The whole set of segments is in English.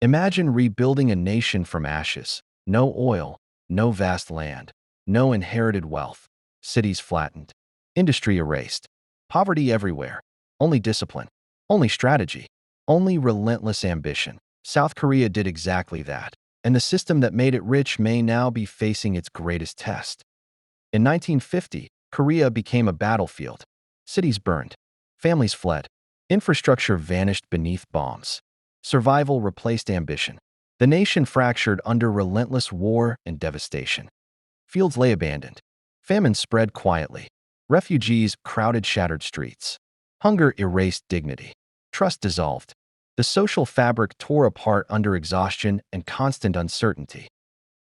Imagine rebuilding a nation from ashes. No oil, no vast land, no inherited wealth, cities flattened, industry erased, poverty everywhere, only discipline, only strategy, only relentless ambition. South Korea did exactly that, and the system that made it rich may now be facing its greatest test. In 1950, Korea became a battlefield. Cities burned, families fled, infrastructure vanished beneath bombs. Survival replaced ambition. The nation fractured under relentless war and devastation. Fields lay abandoned. Famine spread quietly. Refugees crowded shattered streets. Hunger erased dignity. Trust dissolved. The social fabric tore apart under exhaustion and constant uncertainty.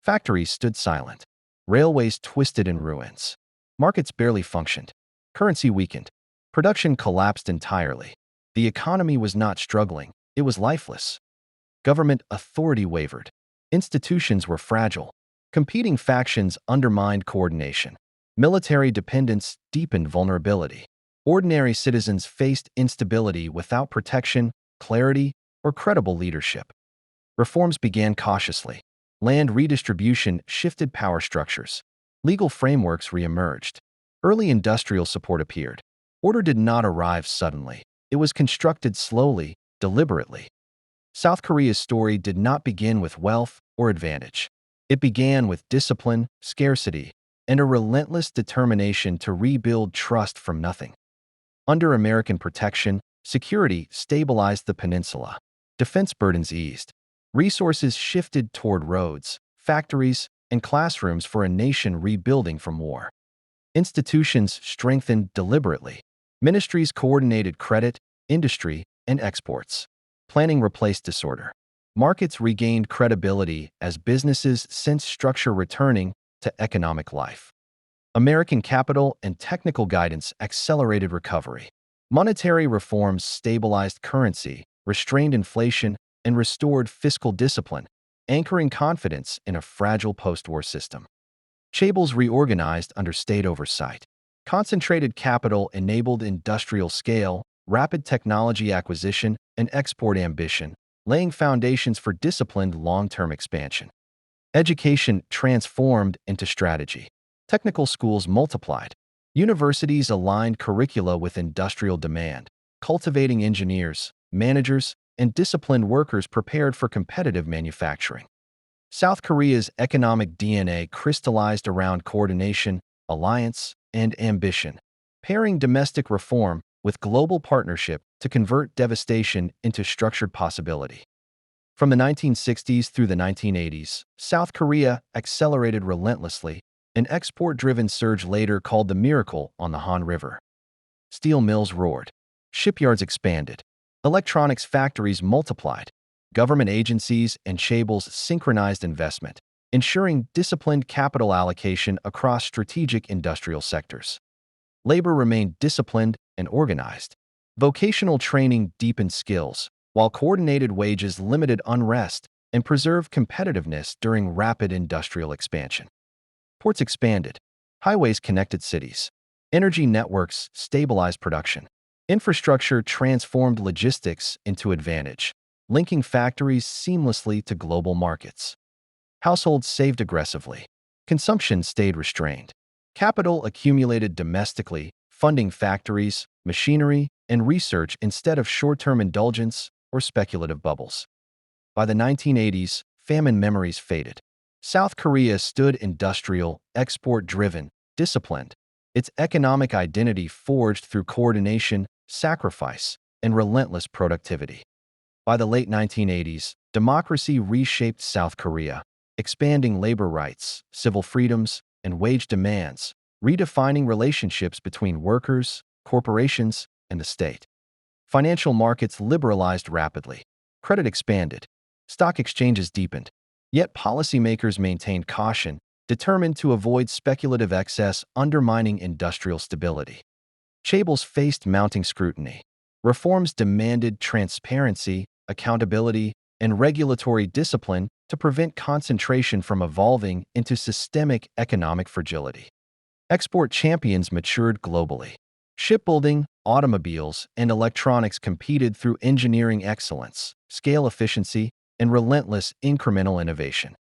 Factories stood silent. Railways twisted in ruins. Markets barely functioned. Currency weakened. Production collapsed entirely. The economy was not struggling, it was lifeless. Government authority wavered. Institutions were fragile. Competing factions undermined coordination. Military dependence deepened vulnerability. Ordinary citizens faced instability without protection, clarity, or credible leadership. Reforms began cautiously. Land redistribution shifted power structures. Legal frameworks reemerged. Early industrial support appeared. Order did not arrive suddenly. It was constructed slowly, deliberately. South Korea's story did not begin with wealth or advantage. It began with discipline, scarcity, and a relentless determination to rebuild trust from nothing. Under American protection, security stabilized the peninsula. Defense burdens eased. Resources shifted toward roads, factories, and classrooms for a nation rebuilding from war. Institutions strengthened deliberately. Ministries coordinated credit, industry, and exports. Planning replaced disorder. Markets regained credibility as businesses sensed structure returning to economic life. American capital and technical guidance accelerated recovery. Monetary reforms stabilized currency, restrained inflation, and restored fiscal discipline, anchoring confidence in a fragile post-war system. Chaebols reorganized under state oversight. Concentrated capital enabled industrial scale, rapid technology acquisition, and export ambition, laying foundations for disciplined long-term expansion. Education transformed into strategy. Technical schools multiplied. Universities aligned curricula with industrial demand, cultivating engineers, managers, and disciplined workers prepared for competitive manufacturing. South Korea's economic DNA crystallized around coordination, alliance, and ambition, pairing domestic reform with global partnership to convert devastation into structured possibility. From the 1960s through the 1980s, South Korea accelerated relentlessly, an export-driven surge later called the Miracle on the Han River. Steel mills roared. Shipyards expanded. Electronics factories multiplied. Government agencies and Chaebols synchronized investment, ensuring disciplined capital allocation across strategic industrial sectors. Labor remained disciplined and organized. Vocational training deepened skills, while coordinated wages limited unrest and preserved competitiveness during rapid industrial expansion. Ports expanded. Highways connected cities. Energy networks stabilized production. Infrastructure transformed logistics into advantage, linking factories seamlessly to global markets. Households saved aggressively. Consumption stayed restrained. Capital accumulated domestically, funding factories, machinery, and research instead of short-term indulgence or speculative bubbles. By the 1980s, famine memories faded. South Korea stood industrial, export-driven, disciplined, its economic identity forged through coordination, sacrifice, and relentless productivity. By the late 1980s, democracy reshaped South Korea, expanding labor rights, civil freedoms, and wage demands, redefining relationships between workers, corporations, and the state. Financial markets liberalized rapidly. Credit expanded. Stock exchanges deepened. Yet policymakers maintained caution, determined to avoid speculative excess undermining industrial stability. Chaebols faced mounting scrutiny. Reforms demanded transparency, accountability, and regulatory discipline to prevent concentration from evolving into systemic economic fragility. Export champions matured globally. Shipbuilding, automobiles, and electronics competed through engineering excellence, scale efficiency, and relentless incremental innovation.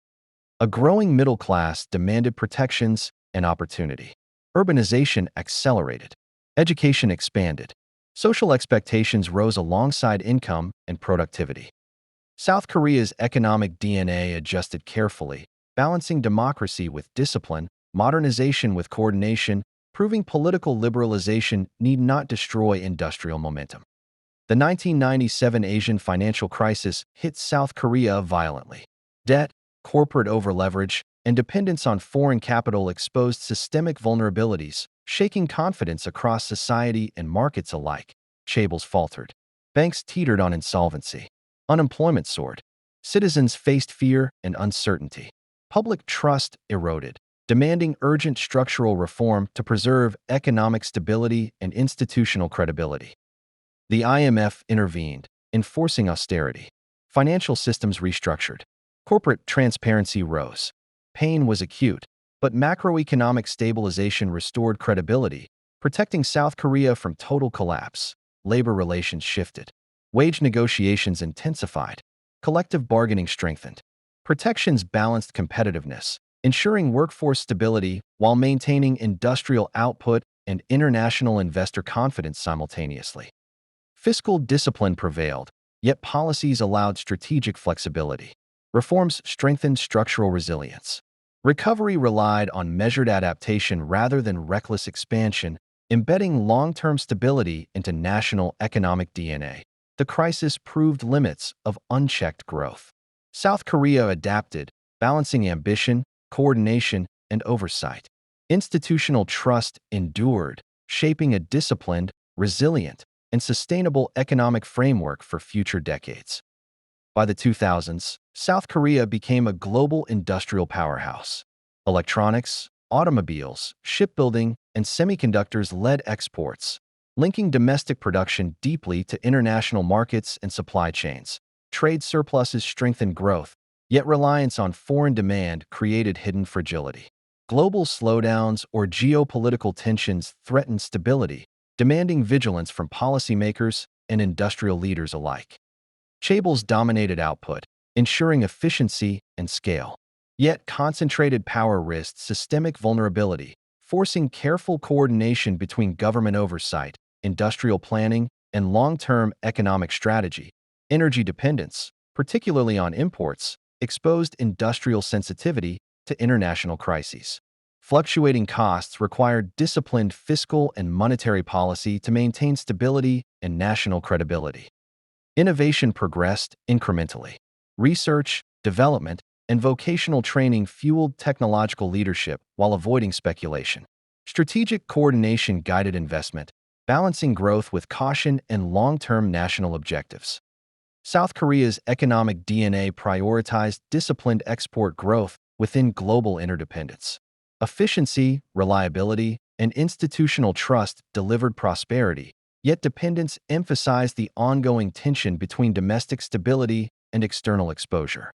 A growing middle class demanded protections and opportunity. Urbanization accelerated. Education expanded. Social expectations rose alongside income and productivity. South Korea's economic DNA adjusted carefully, balancing democracy with discipline, modernization with coordination, proving political liberalization need not destroy industrial momentum. The 1997 Asian financial crisis hit South Korea violently. Debt, corporate overleverage, and dependence on foreign capital exposed systemic vulnerabilities, shaking confidence across society and markets alike. Chaebol faltered. Banks teetered on insolvency. Unemployment soared. Citizens faced fear and uncertainty. Public trust eroded, demanding urgent structural reform to preserve economic stability and institutional credibility. The IMF intervened, enforcing austerity. Financial systems restructured. Corporate transparency rose. Pain was acute, but macroeconomic stabilization restored credibility, protecting South Korea from total collapse. Labor relations shifted. Wage negotiations intensified. Collective bargaining strengthened. Protections balanced competitiveness, ensuring workforce stability while maintaining industrial output and international investor confidence simultaneously. Fiscal discipline prevailed, yet policies allowed strategic flexibility. Reforms strengthened structural resilience. Recovery relied on measured adaptation rather than reckless expansion, embedding long-term stability into national economic DNA. The crisis proved limits of unchecked growth. South Korea adapted, balancing ambition, coordination, and oversight. Institutional trust endured, shaping a disciplined, resilient, and sustainable economic framework for future decades. By the 2000s, South Korea became a global industrial powerhouse. Electronics, automobiles, shipbuilding, and semiconductors led exports, linking domestic production deeply to international markets and supply chains. Trade surpluses strengthened growth, yet reliance on foreign demand created hidden fragility. Global slowdowns or geopolitical tensions threatened stability, demanding vigilance from policymakers and industrial leaders alike. Chaebol's dominated output, ensuring efficiency and scale. Yet concentrated power risked systemic vulnerability, forcing careful coordination between government oversight, industrial planning, and long-term economic strategy. Energy dependence, particularly on imports, exposed industrial sensitivity to international crises. Fluctuating costs required disciplined fiscal and monetary policy to maintain stability and national credibility. Innovation progressed incrementally. Research, development, and vocational training fueled technological leadership while avoiding speculation. Strategic coordination guided investment, balancing growth with caution and long-term national objectives. South Korea's economic DNA prioritized disciplined export growth within global interdependence. Efficiency, reliability, and institutional trust delivered prosperity, yet dependence emphasized the ongoing tension between domestic stability and external exposure.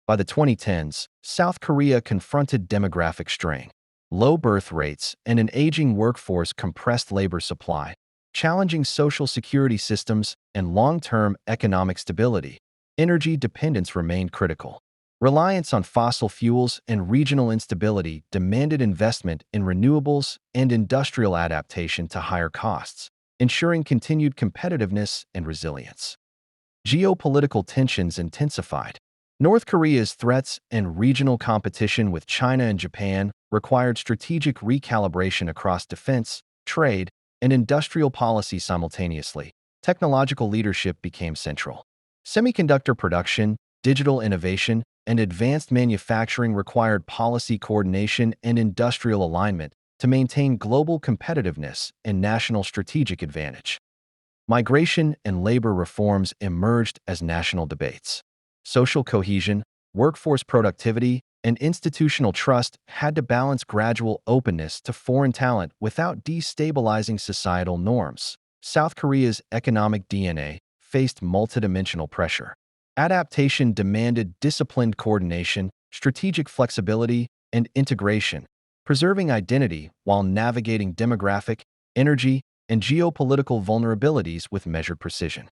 By the 2010s, South Korea confronted demographic strain. Low birth rates and an aging workforce compressed labor supply, challenging social security systems and long-term economic stability. Energy dependence remained critical. Reliance on fossil fuels and regional instability demanded investment in renewables and industrial adaptation to higher costs, ensuring continued competitiveness and resilience. Geopolitical tensions intensified. North Korea's threats and regional competition with China and Japan required strategic recalibration across defense, trade, and industrial policy simultaneously. Technological leadership became central. Semiconductor production, digital innovation, and advanced manufacturing required policy coordination and industrial alignment to maintain global competitiveness and national strategic advantage. Migration and labor reforms emerged as national debates. Social cohesion, workforce productivity, and institutional trust had to balance gradual openness to foreign talent without destabilizing societal norms. South Korea's economic DNA faced multidimensional pressure. Adaptation demanded disciplined coordination, strategic flexibility, and integration, preserving identity while navigating demographic, energy, and geopolitical vulnerabilities with measured precision.